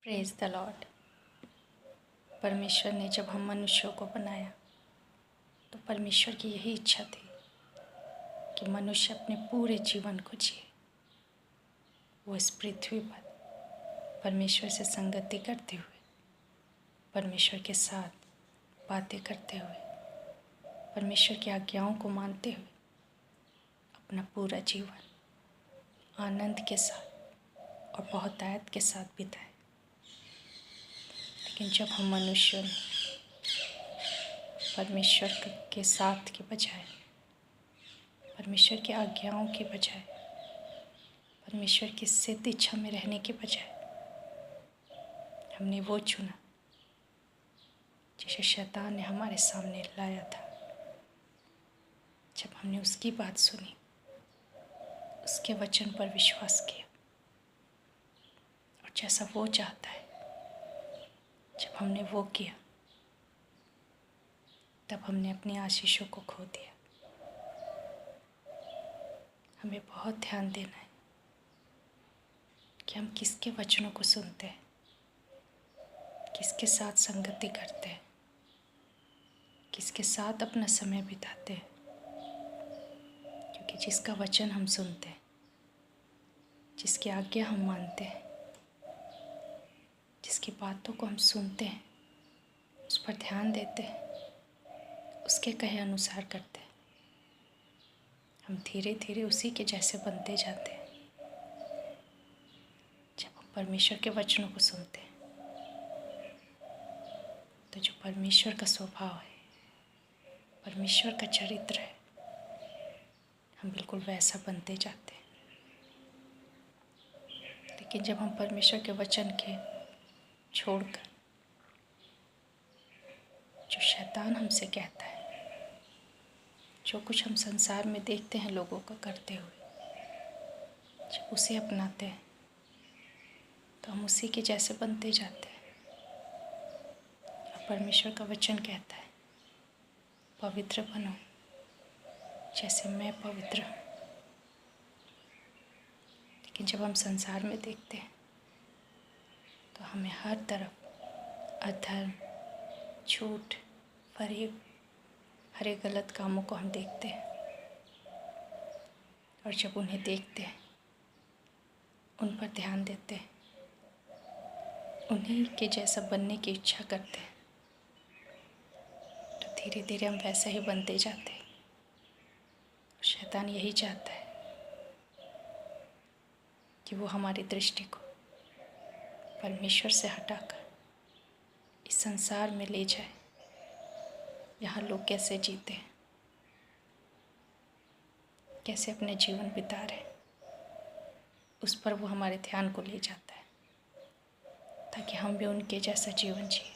Praise the Lord. परमेश्वर ने जब हम मनुष्यों को बनाया तो परमेश्वर की यही इच्छा थी कि मनुष्य अपने पूरे जीवन को जिए। वो इस पृथ्वी पर परमेश्वर से संगति करते हुए, परमेश्वर के साथ बातें करते हुए, परमेश्वर की आज्ञाओं को मानते हुए अपना पूरा जीवन आनंद के साथ और बहुतायत के साथ बिताए। लेकिन जब हम मनुष्यों ने परमेश्वर के साथ के बजाय, परमेश्वर की आज्ञाओं के बजाय, परमेश्वर की सिद्ध इच्छा में रहने के बजाय हमने वो चुना जिसे शैतान ने हमारे सामने लाया था। जब हमने उसकी बात सुनी, उसके वचन पर विश्वास किया और जैसा वो चाहता है, जब हमने वो किया तब हमने अपनी आशीषों को खो दिया। हमें बहुत ध्यान देना है कि हम किसके वचनों को सुनते हैं, किसके साथ संगति करते हैं, किसके साथ अपना समय बिताते हैं। क्योंकि जिसका वचन हम सुनते हैं, जिसकी आज्ञा हम मानते हैं, जिसकी बातों को हम सुनते हैं, उस पर ध्यान देते हैं, उसके कहे अनुसार करते हैं, हम धीरे धीरे उसी के जैसे बनते जाते हैं। जब हम परमेश्वर के वचनों को सुनते हैं तो जो परमेश्वर का स्वभाव है, परमेश्वर का चरित्र है, हम बिल्कुल वैसा बनते जाते हैं। लेकिन जब हम परमेश्वर के वचन के छोड़कर जो शैतान हमसे कहता है, जो कुछ हम संसार में देखते हैं लोगों का करते हुए, जब उसे अपनाते हैं तो हम उसी के जैसे बनते जाते हैं। और परमेश्वर का वचन कहता है, पवित्र बनो जैसे मैं पवित्र हूँ। लेकिन जब हम संसार में देखते हैं तो हमें हर तरफ अधर्म, झूठ, फरेब, हर एक गलत कामों को हम देखते हैं। और जब उन्हें देखते हैं, उन पर ध्यान देते हैं, उन्हीं के जैसा बनने की इच्छा करते हैं, तो धीरे धीरे हम वैसा ही बनते जाते हैं। शैतान यही चाहता है कि वो हमारी दृष्टि को परमेश्वर से हटाकर इस संसार में ले जाए। यहाँ लोग कैसे जीते हैं, कैसे अपने जीवन बिता रहे हैं, उस पर वो हमारे ध्यान को ले जाता है, ताकि हम भी उनके जैसा जीवन जिए,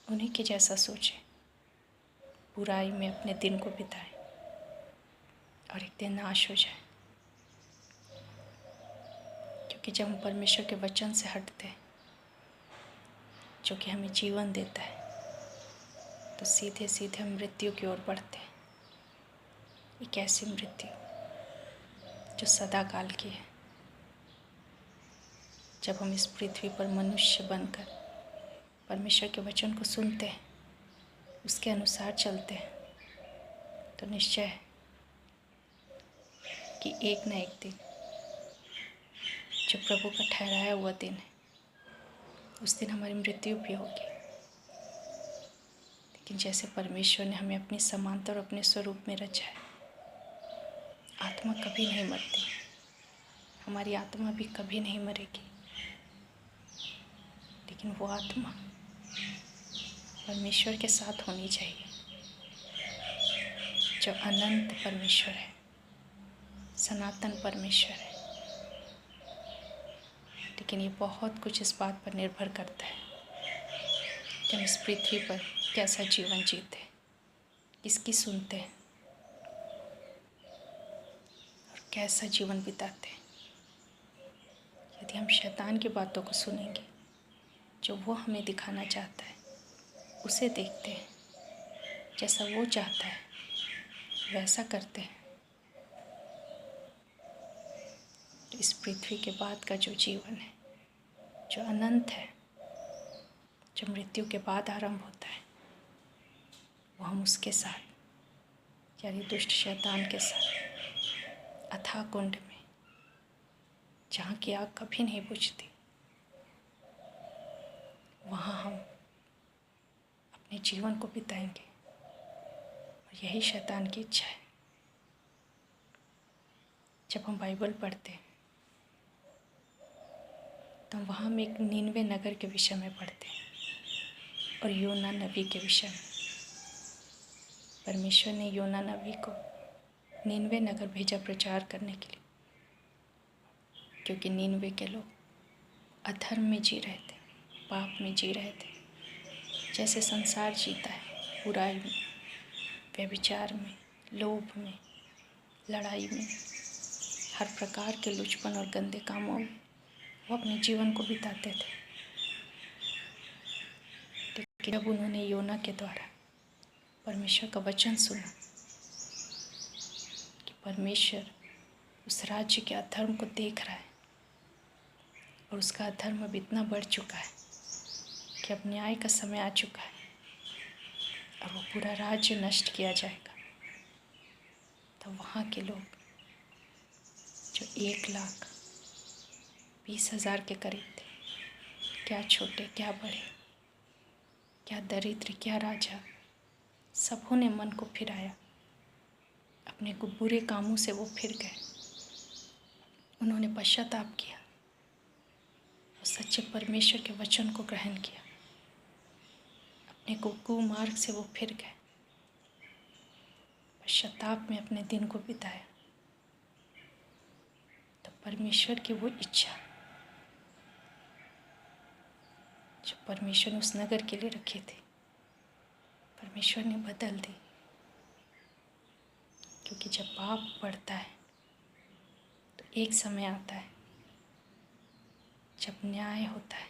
उन्हीं के जैसा सोचें, बुराई में अपने दिन को बिताएं और एक दिन नाश हो जाए। क्योंकि जब हम परमेश्वर के वचन से हटते हैं, जो कि हमें जीवन देता है, तो सीधे सीधे हम मृत्यु की ओर बढ़ते हैं। एक ऐसी मृत्यु जो सदा काल की है। जब हम इस पृथ्वी पर मनुष्य बनकर परमेश्वर के वचन को सुनते हैं, उसके अनुसार चलते हैं, तो निश्चय है कि एक न एक दिन जो प्रभु का ठहराया हुआ दिन है, उस दिन हमारी मृत्यु भी होगी। लेकिन जैसे परमेश्वर ने हमें अपनी समानता और अपने स्वरूप में रचा है, आत्मा कभी नहीं मरती, हमारी आत्मा भी कभी नहीं मरेगी। लेकिन वो आत्मा परमेश्वर के साथ होनी चाहिए, जो अनंत परमेश्वर है, सनातन परमेश्वर है। लेकिन ये बहुत कुछ इस बात पर निर्भर करता है कि हम इस पृथ्वी पर कैसा जीवन जीते, किसकी सुनते हैं और कैसा जीवन बिताते हैं। यदि हम शैतान की बातों को सुनेंगे, जो वो हमें दिखाना चाहता है, उसे देखते हैं, जैसा वो चाहता है वैसा करते हैं, तो इस पृथ्वी के बाद का जो जीवन है, जो अनंत है, जो मृत्यु के बाद आरंभ होता है, वो हम उसके साथ यानी दुष्ट शैतान के साथ अथाह कुंड में, जहाँ की आग कभी नहीं बुझती, वहाँ हम अपने जीवन को बिताएंगे। और यही शैतान की इच्छा है। जब हम बाइबल पढ़ते हैं तो वहाँ हम एक नीनवे नगर के विषय में पढ़ते हैं और योना नबी के विषय में। परमेश्वर ने योना नबी को नीनवे नगर भेजा प्रचार करने के लिए, क्योंकि नीनवे के लोग अधर्म में जी रहे थे, पाप में जी रहे थे, जैसे संसार जीता है, बुराई में, व्यभिचार में, लोभ में, लड़ाई में, हर प्रकार के लुचपन और गंदे कामों में वो अपने जीवन को बिताते थे। लेकिन जब उन्होंने योना के द्वारा परमेश्वर का वचन सुना कि परमेश्वर उस राज्य के अधर्म को देख रहा है और उसका अधर्म अब इतना बढ़ चुका है कि अब न्याय का समय आ चुका है और वो पूरा राज्य नष्ट किया जाएगा, तो वहाँ के लोग जो 1,20,000 के करीब थे, क्या छोटे क्या बड़े, क्या दरिद्र क्या राजा, सबों ने मन को फिराया, अपने को बुरे कामों से वो फिर गए। उन्होंने पश्चाताप किया और सच्चे परमेश्वर के वचन को ग्रहण किया, अपने को कुमार्ग से वो फिर गए, पश्चाताप में अपने दिन को बिताया। तो परमेश्वर की वो इच्छा जो परमेश्वर ने उस नगर के लिए रखी थी, परमेश्वर ने बदल दी। क्योंकि जब पाप बढ़ता है तो एक समय आता है जब न्याय होता है।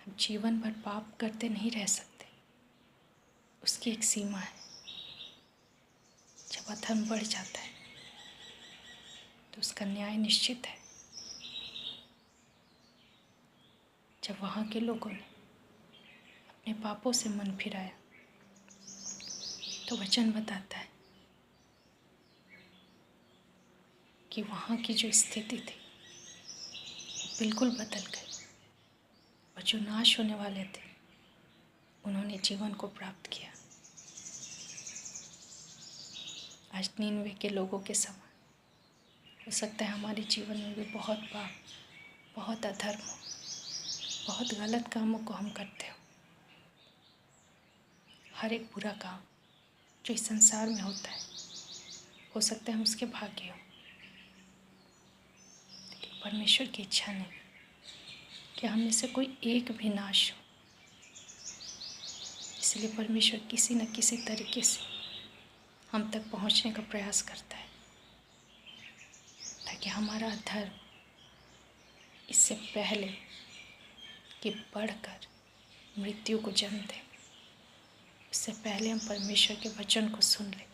हम जीवन भर पाप करते नहीं रह सकते, उसकी एक सीमा है। जब अधर्म बढ़ जाता है तो उसका न्याय निश्चित है। जब वहाँ के लोगों ने अपने पापों से मन फिराया तो वचन बताता है कि वहाँ की जो स्थिति थी बिल्कुल बदल गई और जो नाश होने वाले थे उन्होंने जीवन को प्राप्त किया। आज नीनवे के लोगों के समान हो सकता है हमारे जीवन में भी बहुत पाप, बहुत अधर्म हो, बहुत गलत कामों को हम करते हो। हर एक बुरा काम जो इस संसार में होता है, हो सकता है हम उसके भागी हो, लेकिन परमेश्वर की इच्छा नहीं कि हम में से कोई एक भी नाश हो। इसलिए परमेश्वर किसी न किसी तरीके से हम तक पहुंचने का प्रयास करता है, ताकि हमारा धर्म इससे पहले कि बढ़कर मृत्यु को जन्म दे, उससे पहले हम परमेश्वर के वचन को सुन लें,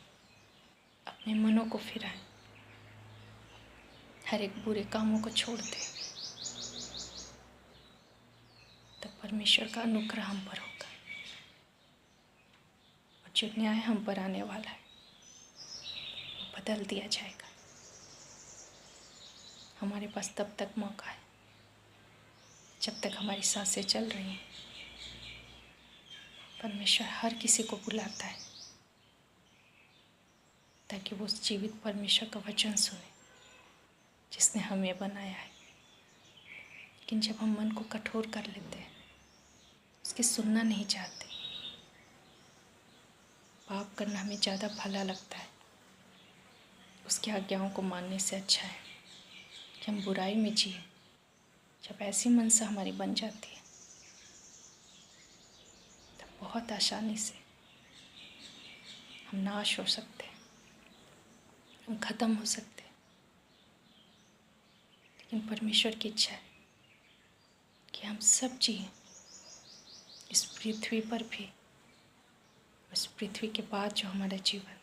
अपने मनों को फिराएं, हर एक बुरे कामों को छोड़ दें, तो परमेश्वर का अनुग्रह हम पर होगा और जो न्याय हम पर आने वाला है वो बदल दिया जाएगा। हमारे पास तब तक मौका है जब तक हमारी सांसें चल रही हैं। परमेश्वर हर किसी को बुलाता है ताकि वो उस जीवित परमेश्वर का वचन सुने जिसने हमें बनाया है। लेकिन जब हम मन को कठोर कर लेते हैं, उसकी सुनना नहीं चाहते, पाप करना हमें ज़्यादा भला लगता है, उसकी आज्ञाओं को मानने से अच्छा है कि हम बुराई में जिए। जब ऐसी मनसा हमारी बन जाती है तब बहुत आसानी से हम नाश हो सकते हैं, हम ख़त्म हो सकते हैं। लेकिन परमेश्वर की इच्छा है कि हम सब जिए, इस पृथ्वी पर भी, इस पृथ्वी के बाद जो हमारा जीवन,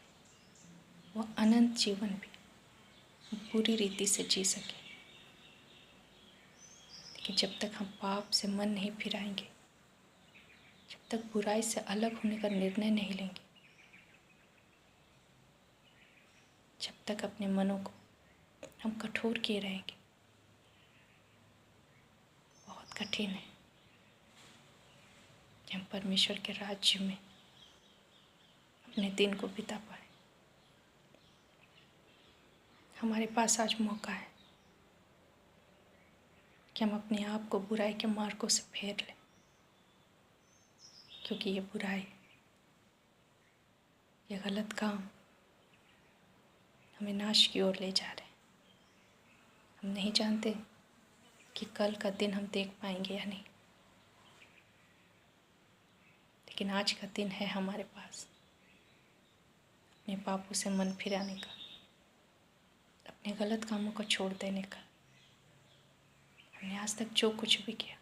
वो अनंत जीवन भी पूरी रीति से जी सके। लेकिन जब तक हम पाप से मन नहीं फिराएंगे, जब तक बुराई से अलग होने का निर्णय नहीं लेंगे, जब तक अपने मनों को हम कठोर किए रहेंगे, बहुत कठिन है कि हम परमेश्वर के राज्य में अपने दिन को बिता पाए। हमारे पास आज मौका है कि हम अपने आप को बुराई के मार्गों से फेर लें, क्योंकि ये बुराई, ये गलत काम हमें नाश की ओर ले जा रहे हैं। हम नहीं जानते कि कल का दिन हम देख पाएंगे या नहीं, लेकिन आज का दिन है हमारे पास अपने पापों से मन फिराने का, अपने गलत कामों को छोड़ देने का। हमने आज तक जो कुछ भी किया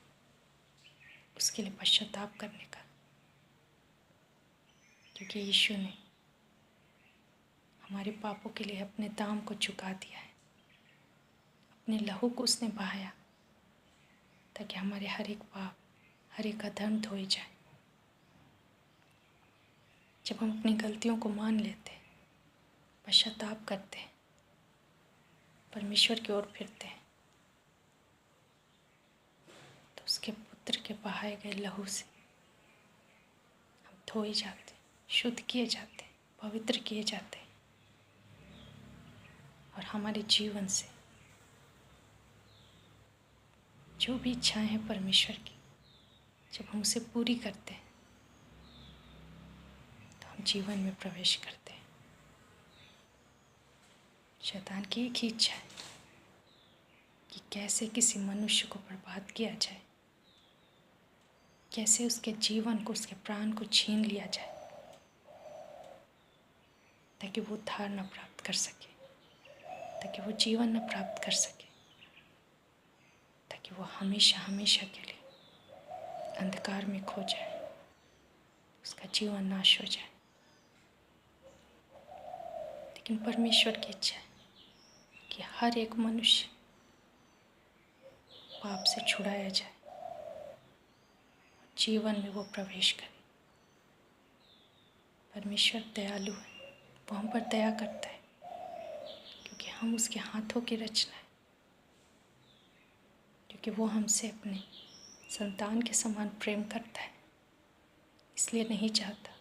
उसके लिए पश्चाताप करने का, क्योंकि यीशु ने हमारे पापों के लिए अपने दाम को चुका दिया है। अपने लहू को उसने बहाया ताकि हमारे हर एक पाप, हर एक अधर्म धोए जाए। जब हम अपनी गलतियों को मान लेते हैं, पश्चाताप करते हैं, परमेश्वर की ओर फिरते हैं, तो उसके पुत्र के बहाए गए लहू से हम धोए जाते, शुद्ध किए जाते, पवित्र किए जाते, और हमारे जीवन से जो भी इच्छाएं हैं परमेश्वर की, जब हम उसे पूरी करते हैं तो हम जीवन में प्रवेश करते हैं। शैतान की एक ही इच्छा है कि कैसे किसी मनुष्य को बर्बाद किया जाए, कैसे उसके जीवन को, उसके प्राण को छीन लिया जाए, ताकि वो उद्धार न प्राप्त कर सके, ताकि वो जीवन न प्राप्त कर सके, ताकि वो हमेशा हमेशा के लिए अंधकार में खो जाए, उसका जीवन नाश हो जाए। लेकिन परमेश्वर की इच्छा है कि हर एक मनुष्य पाप से छुड़ाया जाए, जीवन में वो प्रवेश करे। परमेश्वर दयालु है, वो हम पर दया करता है, क्योंकि हम उसके हाथों की रचना है, क्योंकि वो हमसे अपने संतान के समान प्रेम करता है। इसलिए नहीं चाहता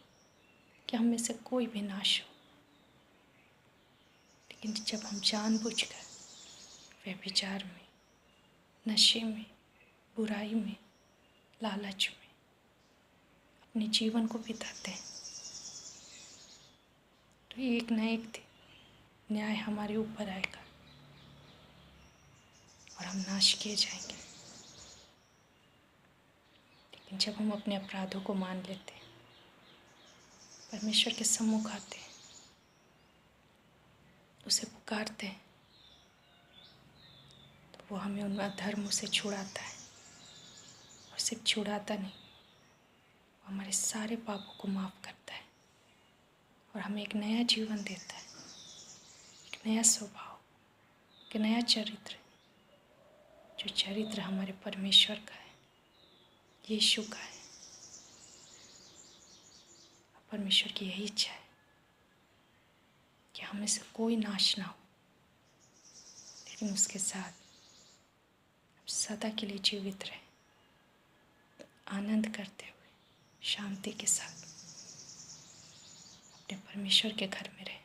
कि हम में से कोई भी नाश हो। लेकिन जब हम जानबूझकर व्यभिचार में, नशे में, बुराई में, लालच में अपने जीवन को बिताते हैं, तो एक न एक दिन न्याय हमारे ऊपर आएगा और हम नाश किए जाएंगे। लेकिन जब हम अपने अपराधों को मान लेते हैं, परमेश्वर के सम्मुख आते हैं, उसे पुकारते हैं, तो वो हमें उन अधर्मों से छुड़ाता है। और सिर्फ छुड़ाता नहीं, वो हमारे सारे पापों को माफ़ करता है और हमें एक नया जीवन देता है, एक नया स्वभाव, एक नया चरित्र, जो चरित्र हमारे परमेश्वर का है, यीशु का है। परमेश्वर की यही इच्छा है कि हमें से कोई नाश ना हो, लेकिन उसके साथ हम सदा के लिए जीवित रहें, आनंद करते हुए, शांति के साथ अपने परमेश्वर के घर में रहें।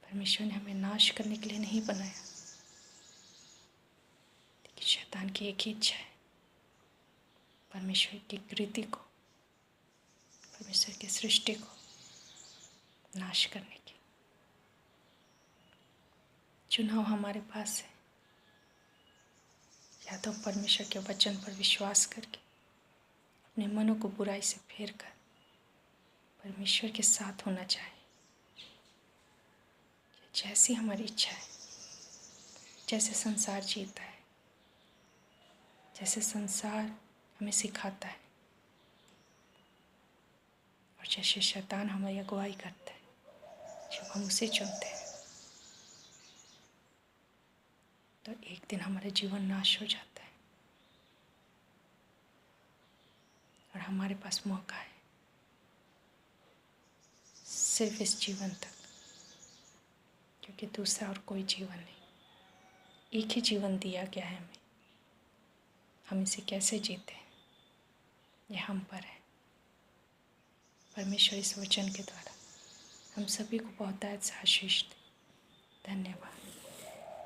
परमेश्वर ने हमें नाश करने के लिए नहीं बनाया, लेकिन शैतान की एक ही इच्छा है परमेश्वर की कृति को, परमेश्वर की सृष्टि को नाश करने की। चुनाव हमारे पास है, या तो परमेश्वर के वचन पर विश्वास करके अपने मनों को बुराई से फेर कर परमेश्वर के साथ होना चाहे, जैसी हमारी इच्छा है, जैसे संसार जीता है, जैसे संसार हमें सिखाता है, और जैसे शैतान हमारी अगुवाई करता है, जब हम उसे चुनते हैं, तो एक दिन हमारा जीवन नाश हो जाता है और हमारे पास मौका है सिर्फ इस जीवन तक, क्योंकि दूसरा और कोई जीवन नहीं। एक ही जीवन दिया गया है हमें, हम इसे कैसे जीते हैं ये हम पर है। परमेश्वर इस वचन के द्वारा हम सभी को बहुतायत से आशीष दे। धन्यवाद।